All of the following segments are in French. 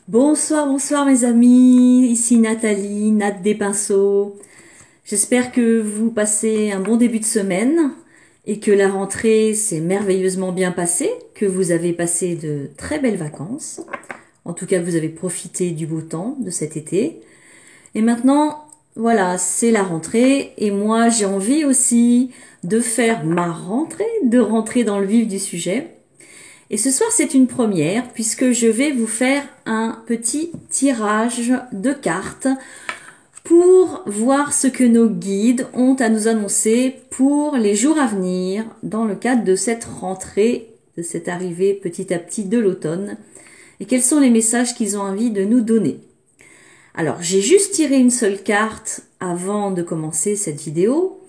Bonsoir, bonsoir mes amis, ici Nathalie, Nat des Pinceaux. J'espère que vous passez un bon début de semaine et que la rentrée s'est merveilleusement bien passée, que vous avez passé de très belles vacances. En tout cas, que vous avez profité du beau temps de cet été. Et maintenant, voilà, c'est la rentrée et moi j'ai envie aussi de faire ma rentrée, de rentrer dans le vif du sujet. Et ce soir, c'est une première puisque je vais vous faire un petit tirage de cartes pour voir ce que nos guides ont à nous annoncer pour les jours à venir dans le cadre de cette rentrée, de cette arrivée petit à petit de l'automne et quels sont les messages qu'ils ont envie de nous donner. Alors, j'ai juste tiré une seule carte avant de commencer cette vidéo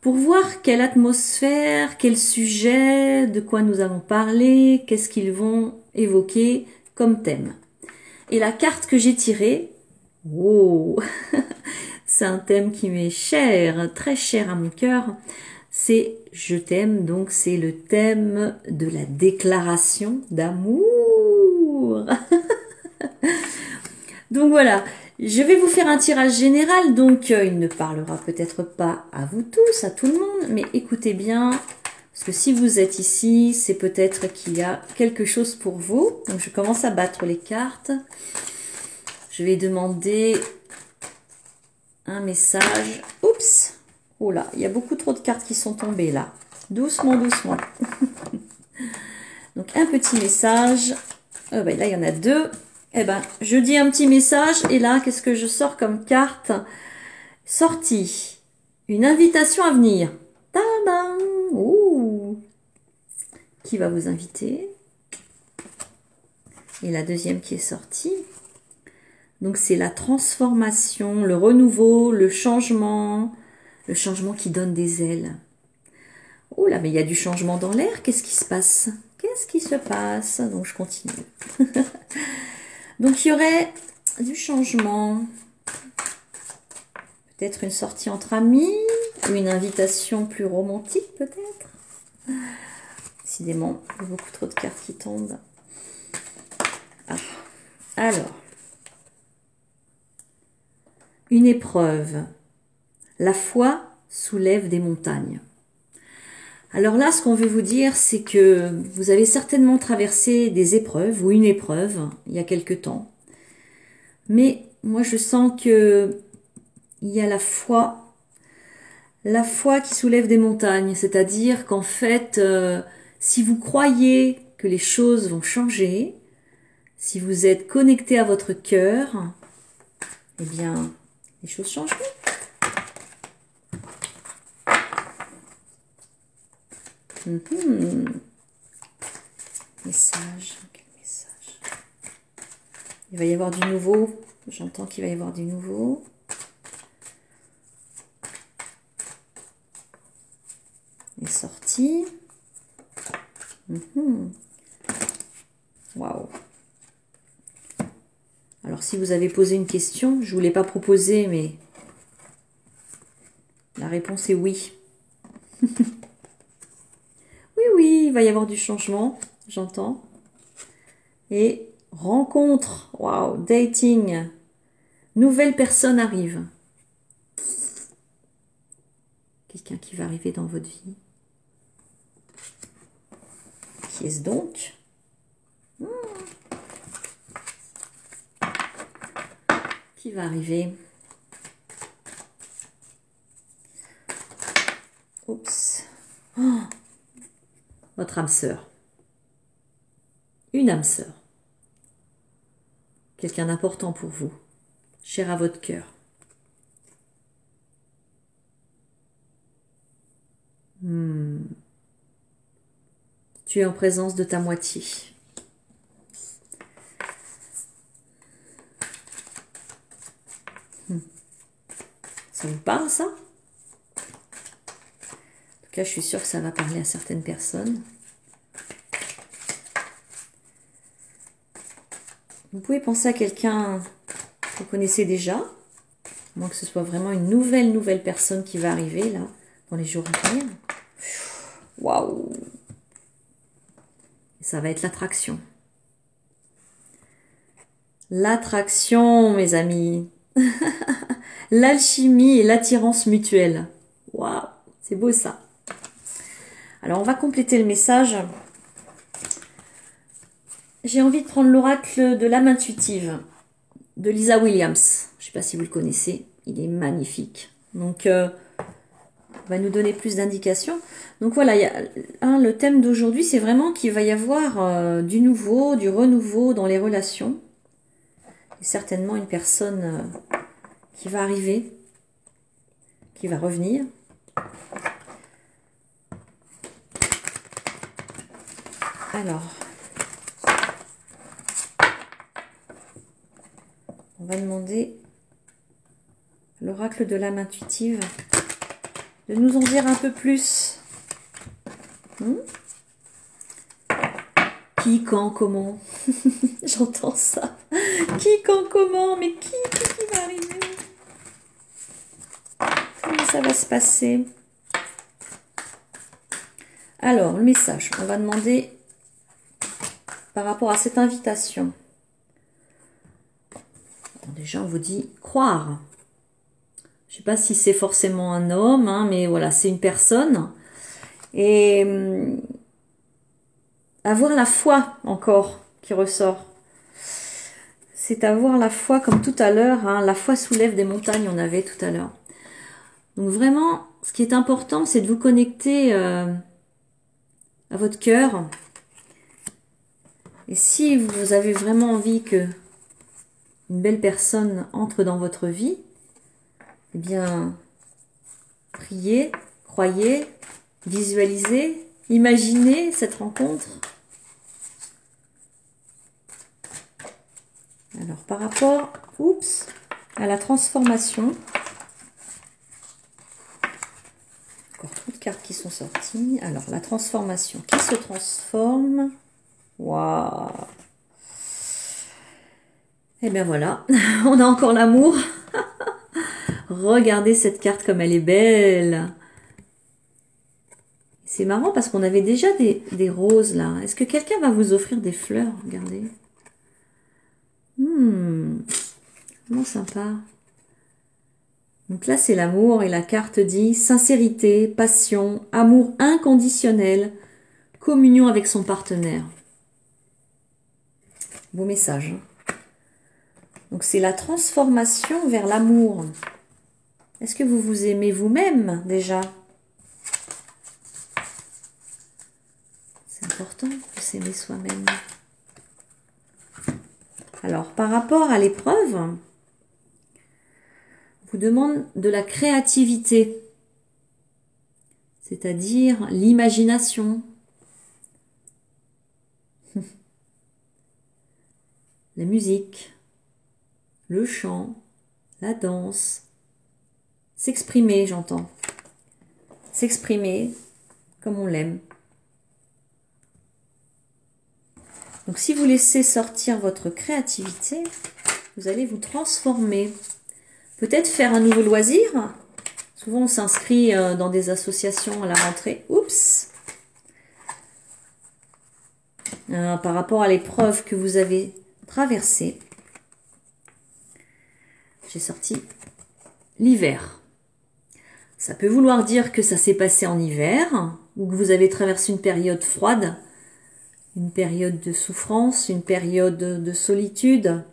pour voir quelle atmosphère, quel sujet, de quoi nous allons parler, qu'est-ce qu'ils vont évoquer comme thème. Et la carte que j'ai tirée, wow, c'est un thème qui m'est cher, très cher à mon cœur, c'est je t'aime, donc c'est le thème de la déclaration d'amour. Donc voilà, je vais vous faire un tirage général, donc il ne parlera peut-être pas à vous tous, à tout le monde, mais écoutez bien, parce que si vous êtes ici, c'est peut-être qu'il y a quelque chose pour vous. Donc je commence à battre les cartes. Je vais demander un message. Oups! Oh là, il y a beaucoup trop de cartes qui sont tombées là. Doucement, doucement. Donc un petit message. Là, il y en a deux. Eh ben, je dis un petit message et là, qu'est-ce que je sors comme carte? Sortie. Une invitation à venir. Tadam! Ouh! Qui va vous inviter? Et la deuxième qui est sortie. Donc, c'est la transformation, le renouveau, le changement qui donne des ailes. Oh là, mais il y a du changement dans l'air. Qu'est-ce qui se passe? Qu'est-ce qui se passe? Donc, je continue. Donc, il y aurait du changement. Peut-être une sortie entre amis, ou une invitation plus romantique, peut-être. Décidément, il y a beaucoup trop de cartes qui tombent. Ah. Alors, une épreuve. La foi soulève des montagnes. Alors là, ce qu'on veut vous dire, c'est que vous avez certainement traversé des épreuves, ou une épreuve, il y a quelque temps. Mais moi, je sens que il y a la foi qui soulève des montagnes. C'est-à-dire qu'en fait, si vous croyez que les choses vont changer, si vous êtes connecté à votre cœur, eh bien, les choses changeront. Message. Quel message? Il va y avoir du nouveau. J'entends qu'il va y avoir du nouveau. Les sorties. Waouh. Alors, si vous avez posé une question, je ne vous l'ai pas proposée, mais la réponse est oui. Oui, il va y avoir du changement, j'entends. Et rencontre, waouh, dating, nouvelle personne arrive. Quelqu'un qui va arriver dans votre vie. Qui est-ce donc? Qui va arriver? Oups. Oh, votre âme sœur. Une âme sœur. Quelqu'un d'important pour vous. Cher à votre cœur. Tu es en présence de ta moitié. Ça vous parle, ça? En tout cas, je suis sûre que ça va parler à certaines personnes. Vous pouvez penser à quelqu'un que vous connaissez déjà, à moins que ce soit vraiment une nouvelle personne qui va arriver, là, dans les jours à venir. Waouh! Ça va être l'attraction. L'attraction, mes amis. L'alchimie et l'attirance mutuelle. Waouh, c'est beau ça. Alors, on va compléter le message. J'ai envie de prendre l'oracle de l'âme intuitive de Lisa Williams. Je ne sais pas si vous le connaissez. Il est magnifique. Donc, on va nous donner plus d'indications. Donc voilà, le thème d'aujourd'hui, c'est vraiment qu'il va y avoir du nouveau, du renouveau dans les relations. Et certainement une personne qui va arriver, qui va revenir. Alors, on va demander à l'oracle de l'âme intuitive de nous en dire un peu plus. Qui, quand, comment? J'entends ça. Qui, quand, comment? Mais qui va arriver? Comment ça va se passer? Alors, le message, on va demander par rapport à cette invitation. Bon, déjà, on vous dit croire. Je ne sais pas si c'est forcément un homme, hein, mais voilà, c'est une personne. Et avoir la foi encore qui ressort. C'est avoir la foi comme tout à l'heure. Hein, la foi soulève des montagnes, on avait tout à l'heure. Donc vraiment, ce qui est important, c'est de vous connecter à votre cœur. Et si vous avez vraiment envie que une belle personne entre dans votre vie, eh bien, priez, croyez, visualisez, imaginez cette rencontre. Alors, par rapport, à la transformation, encore trop de cartes qui sont sorties. Alors, la transformation, qui se transforme? Waouh! Et bien voilà, on a encore l'amour. Regardez cette carte comme elle est belle. C'est marrant parce qu'on avait déjà des roses là. Est-ce que quelqu'un va vous offrir des fleurs? Regardez. Vraiment sympa. Donc là, c'est l'amour et la carte dit sincérité, passion, amour inconditionnel, communion avec son partenaire. Beau message. Donc c'est la transformation vers l'amour. Est-ce que vous vous aimez vous-même déjà? C'est important de s'aimer soi-même. Alors, par rapport à l'épreuve, on vous demande de la créativité, c'est-à-dire l'imagination, la musique, le chant, la danse, s'exprimer, j'entends. S'exprimer comme on l'aime. Donc, si vous laissez sortir votre créativité, vous allez vous transformer. Peut-être faire un nouveau loisir. Souvent, on s'inscrit dans des associations à la rentrée. Par rapport à l'épreuve que vous avez traversée, j'ai sorti l'hiver. Ça peut vouloir dire que ça s'est passé en hiver, ou que vous avez traversé une période froide, une période de souffrance, une période de solitude.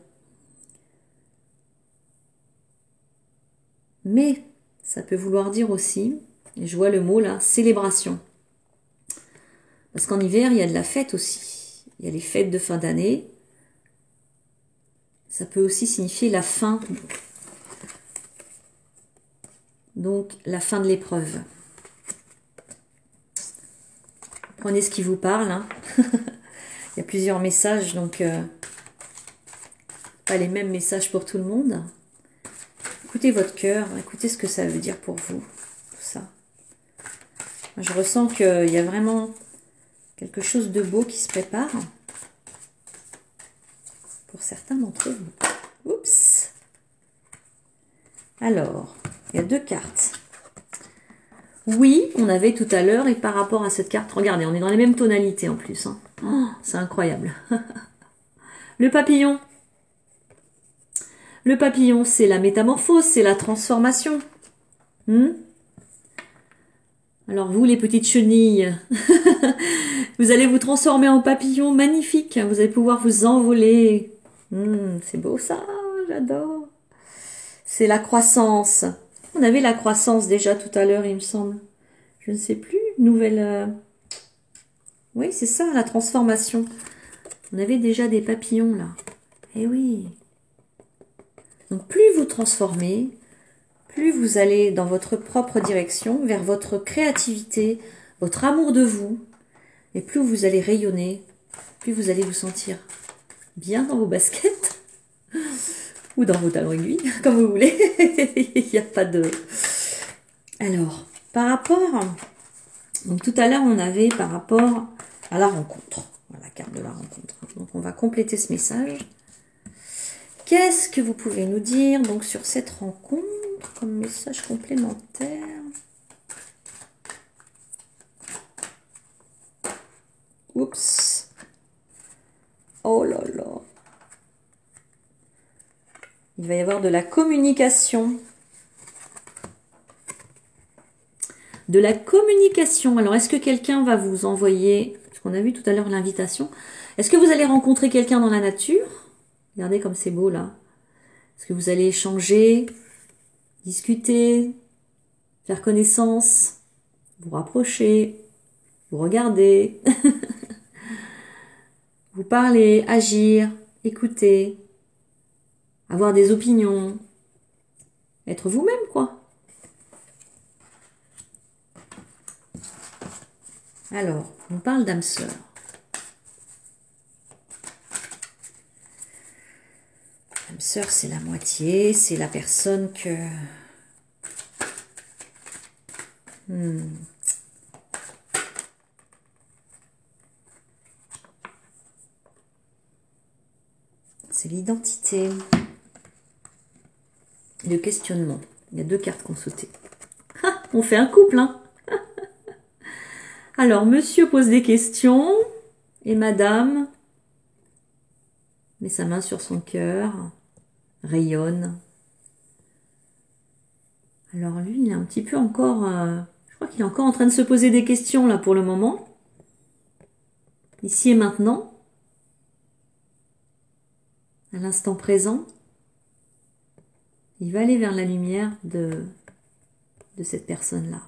Mais ça peut vouloir dire aussi, et je vois le mot là, célébration. Parce qu'en hiver, il y a de la fête aussi. Il y a les fêtes de fin d'année. Ça peut aussi signifier la fin. Donc, la fin de l'épreuve. Prenez ce qui vous parle. Hein. Il y a plusieurs messages, donc pas les mêmes messages pour tout le monde. Écoutez votre cœur, écoutez ce que ça veut dire pour vous, tout ça. Je ressens qu'il y a vraiment quelque chose de beau qui se prépare. Pour certains d'entre vous. Alors, il y a deux cartes. Oui, on avait tout à l'heure, et par rapport à cette carte, regardez, on est dans les mêmes tonalités en plus. Hein. Oh, c'est incroyable. Le papillon. Le papillon, c'est la métamorphose, c'est la transformation. Alors vous, les petites chenilles, vous allez vous transformer en papillon magnifique. Vous allez pouvoir vous envoler. C'est beau ça, j'adore. C'est la croissance. On avait la croissance déjà tout à l'heure, il me semble. Je ne sais plus. Nouvelle... Oui, c'est ça, la transformation. On avait déjà des papillons là. Eh oui. Donc plus vous transformez, plus vous allez dans votre propre direction, vers votre créativité, votre amour de vous, et plus vous allez rayonner, plus vous allez vous sentir bien dans vos baskets, ou dans vos talons aiguilles, comme vous voulez. Il n'y a pas de... Alors, par rapport... Donc tout à l'heure, on avait par rapport à la rencontre. Voilà, la carte de la rencontre. Donc on va compléter ce message. Qu'est-ce que vous pouvez nous dire donc sur cette rencontre comme message complémentaire? Oups. Oh là là. Il va y avoir de la communication. De la communication. Alors, est-ce que quelqu'un va vous envoyer, parce qu'on a vu tout à l'heure l'invitation, est-ce que vous allez rencontrer quelqu'un dans la nature? Regardez comme c'est beau là. Est-ce que vous allez échanger, discuter, faire connaissance, vous rapprocher, vous regarder, vous parler, agir, écouter, avoir des opinions, être vous-même quoi. Alors, on parle d'âme sœur. L'âme sœur, c'est la moitié, c'est la personne que... C'est l'identité. Le questionnement. Il y a deux cartes qu'on sautait. Ah, on fait un couple, hein. Alors, monsieur pose des questions et madame met sa main sur son cœur, rayonne. Alors lui, il est un petit peu encore... je crois qu'il est encore en train de se poser des questions là pour le moment. Ici et maintenant. À l'instant présent. Il va aller vers la lumière de cette personne-là.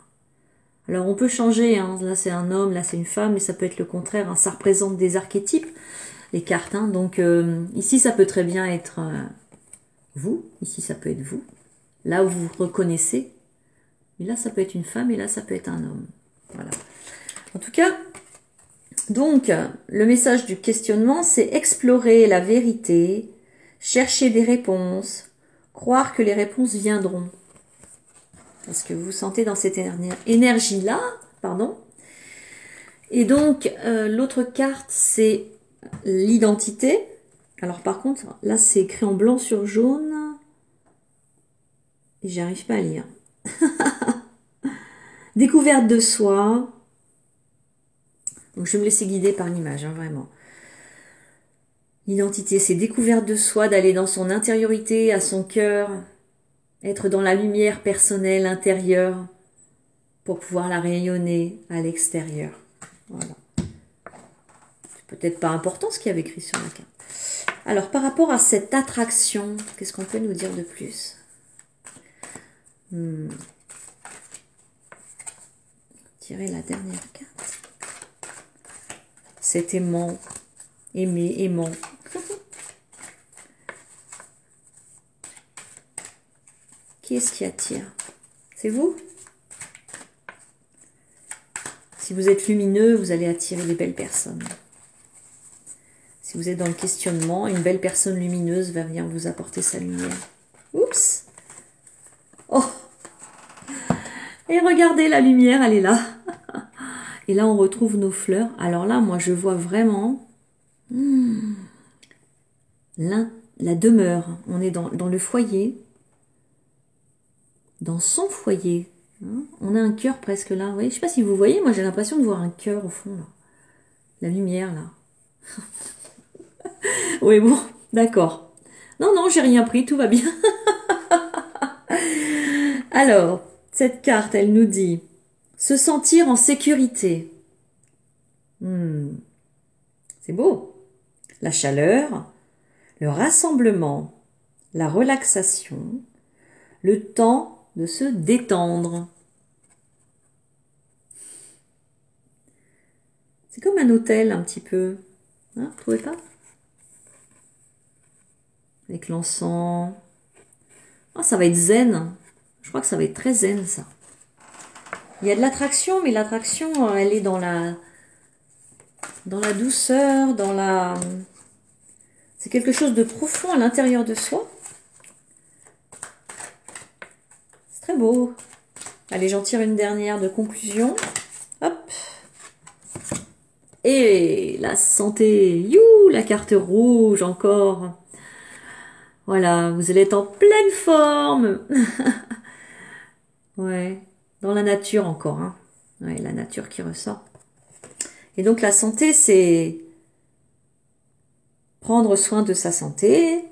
Alors on peut changer, hein. Là c'est un homme, là c'est une femme, mais ça peut être le contraire, hein. Ça représente des archétypes, les cartes. Hein. Donc ici ça peut très bien être vous, ici ça peut être vous, là où vous vous reconnaissez, mais là ça peut être une femme et là ça peut être un homme. Voilà. En tout cas, donc le message du questionnement, c'est explorer la vérité, chercher des réponses, croire que les réponses viendront. Parce que vous vous sentez dans cette énergie-là, pardon. Et donc, l'autre carte, c'est l'identité. Alors par contre, là, c'est écrit en blanc sur jaune. Et j'arrive pas à lire. Découverte de soi. Donc, je vais me laisser guider par l'image, hein, vraiment. L'identité, c'est découverte de soi, d'aller dans son intériorité, à son cœur, être dans la lumière personnelle, intérieure, pour pouvoir la rayonner à l'extérieur. Voilà. C'est peut-être pas important ce qu'il y avait écrit sur la carte. Alors, par rapport à cette attraction, qu'est-ce qu'on peut nous dire de plus? Tirer la dernière carte. Cet aimant, aimé, aimant. Qui est-ce qui attire? C'est vous? Si vous êtes lumineux, vous allez attirer des belles personnes. Si vous êtes dans le questionnement, une belle personne lumineuse va venir vous apporter sa lumière. Oups! Oh! Et regardez, la lumière, elle est là. Et là, on retrouve nos fleurs. Alors là, moi, je vois vraiment la demeure. On est dans le foyer. Dans son foyer. Hein, on a un cœur presque là. Oui, je sais pas si vous voyez, moi j'ai l'impression de voir un cœur au fond. Là. La lumière là. Oui, bon, d'accord. Non, non, j'ai rien pris, tout va bien. Alors, cette carte, elle nous dit se sentir en sécurité. C'est beau. La chaleur, le rassemblement, la relaxation, le temps de se détendre. C'est comme un hôtel un petit peu. Hein, vous trouvez pas? Avec l'encens. Oh, ça va être zen. Je crois que ça va être très zen, ça. Il y a de l'attraction, mais l'attraction, elle est dans la douceur, dans la... C'est quelque chose de profond à l'intérieur de soi. C'est très beau. Allez, j'en tire une dernière de conclusion. Hop. Et la santé. You, la carte rouge encore. Voilà, vous allez être en pleine forme. Ouais, dans la nature encore. Hein. Ouais, la nature qui ressort. Et donc la santé, c'est prendre soin de sa santé,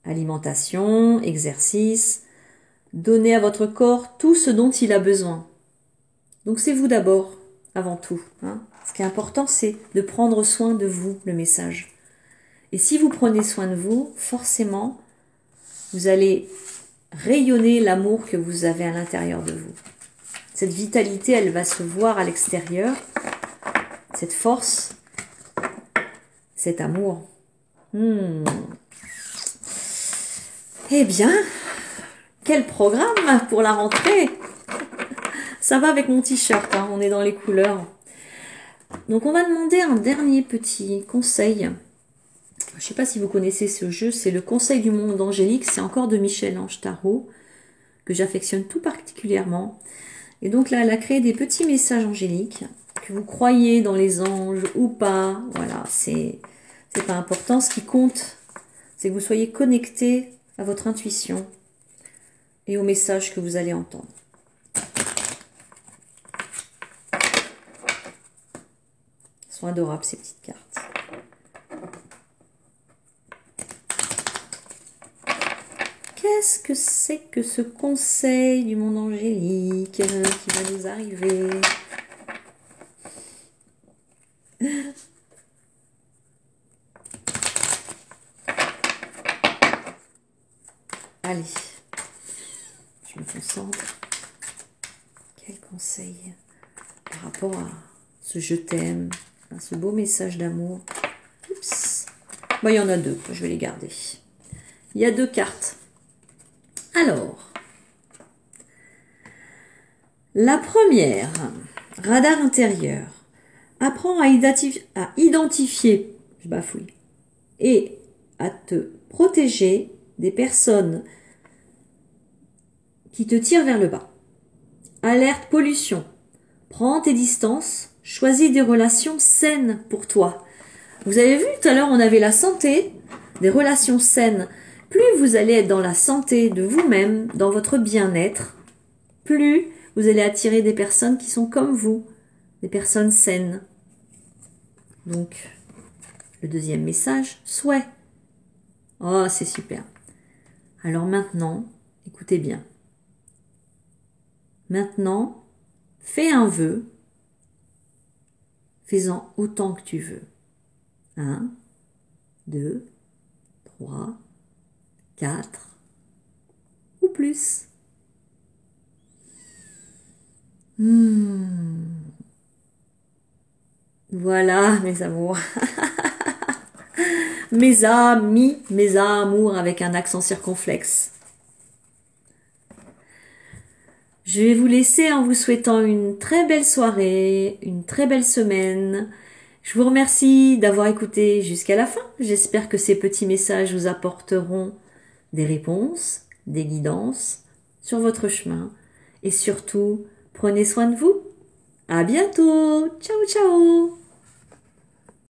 alimentation, exercice, donner à votre corps tout ce dont il a besoin. Donc c'est vous d'abord, avant tout. Hein. Ce qui est important, c'est de prendre soin de vous, le message. Et si vous prenez soin de vous, forcément, vous allez rayonner l'amour que vous avez à l'intérieur de vous. Cette vitalité, elle va se voir à l'extérieur. Cette force, cet amour. Eh bien, quel programme pour la rentrée! Ça va avec mon t-shirt, hein, on est dans les couleurs. Donc on va demander un dernier petit conseil. Je ne sais pas si vous connaissez ce jeu, c'est le Conseil du monde angélique, c'est encore de Michel-Ange Tarot, que j'affectionne tout particulièrement. Et donc là, elle a créé des petits messages angéliques, que vous croyez dans les anges ou pas, voilà, c'est pas important. Ce qui compte, c'est que vous soyez connecté à votre intuition et aux messages que vous allez entendre. Elles sont adorables ces petites cartes. Qu'est-ce que c'est que ce conseil du monde angélique qui va nous arriver? Allez, je me concentre. Quel conseil par rapport à ce je t'aime, à ce beau message d'amour? Oups. Bon, il y en a deux, je vais les garder. Il y a deux cartes. Alors, la première, radar intérieur, apprends à identifier, je bafouille, et à te protéger des personnes qui te tirent vers le bas. Alerte pollution, prends tes distances, choisis des relations saines pour toi. Vous avez vu tout à l'heure, on avait la santé, des relations saines. Plus vous allez être dans la santé de vous-même, dans votre bien-être, plus vous allez attirer des personnes qui sont comme vous, des personnes saines. Donc, le deuxième message, souhait. Oh, c'est super. Alors maintenant, écoutez bien. Maintenant, fais un vœu. Fais-en autant que tu veux. 1, 2, 3, 4 ou plus. Voilà, mes amours. Mes amis, mes amours avec un accent circonflexe. Je vais vous laisser en vous souhaitant une très belle soirée, une très belle semaine. Je vous remercie d'avoir écouté jusqu'à la fin. J'espère que ces petits messages vous apporteront des réponses, des guidances sur votre chemin. Et surtout, prenez soin de vous. À bientôt. Ciao, ciao.